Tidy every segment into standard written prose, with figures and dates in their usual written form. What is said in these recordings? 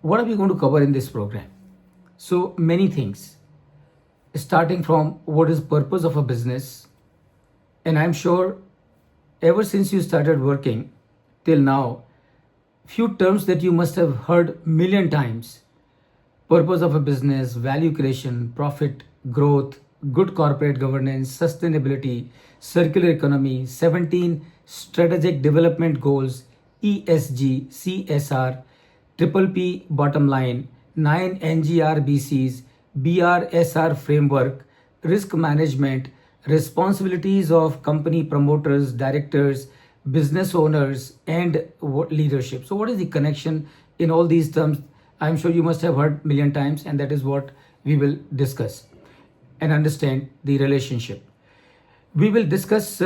what are we going to cover in this program? So many things, starting from what is purpose of a business. And I'm sure ever since you started working till now, few terms that you must have heard million times: purpose of a business, value creation, profit, growth, good corporate governance, sustainability, circular economy, 17 strategic development goals, ESG, CSR, triple P bottom line, 9 NGRBCs, BRSR framework, risk management, responsibilities of company promoters, directors, business owners, and leadership. So, what is the connection in all these terms? I'm sure you must have heard million times, and that is what we will discuss and understand the relationship. We will discuss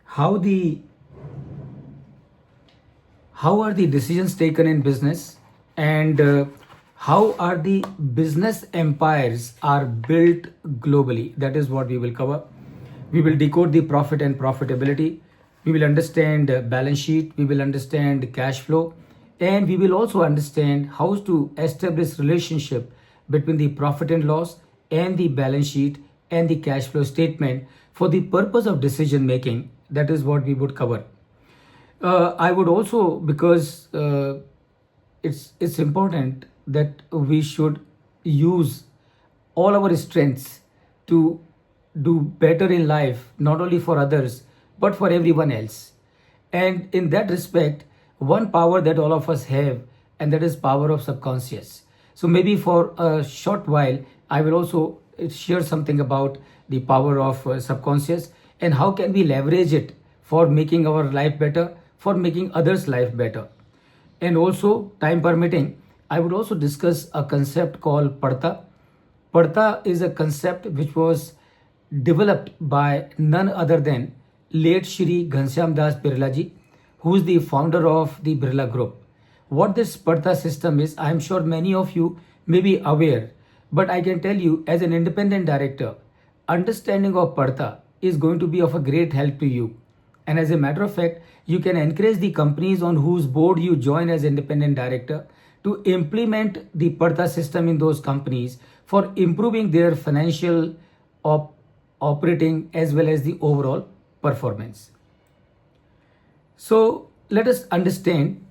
how are the decisions taken in business, and how are the business empires are built globally. That is what we will cover. We will decode the profit and profitability. We will understand balance sheet. We will understand cash flow, and we will also understand how to establish relationship between the profit and loss and the balance sheet and the cash flow statement for the purpose of decision making. That is what we would cover. I would also, because it's important that we should use all our strengths to do better in life, not only for others but for everyone else. And in that respect, one power that all of us have, and that is power of subconscious. So maybe for a short while, I will also share something about the power of subconscious and how can we leverage it for making our life better, for making others' life better. And also, time permitting, I would also discuss a concept called Padta. Padta is a concept which was developed by none other than late Shri Ghanshyam Das Birla ji, who is the founder of the Birla Group. What this Padta system is, I am sure many of you may be aware, but I can tell you as an independent director, understanding of Padta is going to be of a great help to you. And as a matter of fact, you can encourage the companies on whose board you join as independent director to implement the Padta system in those companies for improving their financial operating as well as the overall performance. So let us understand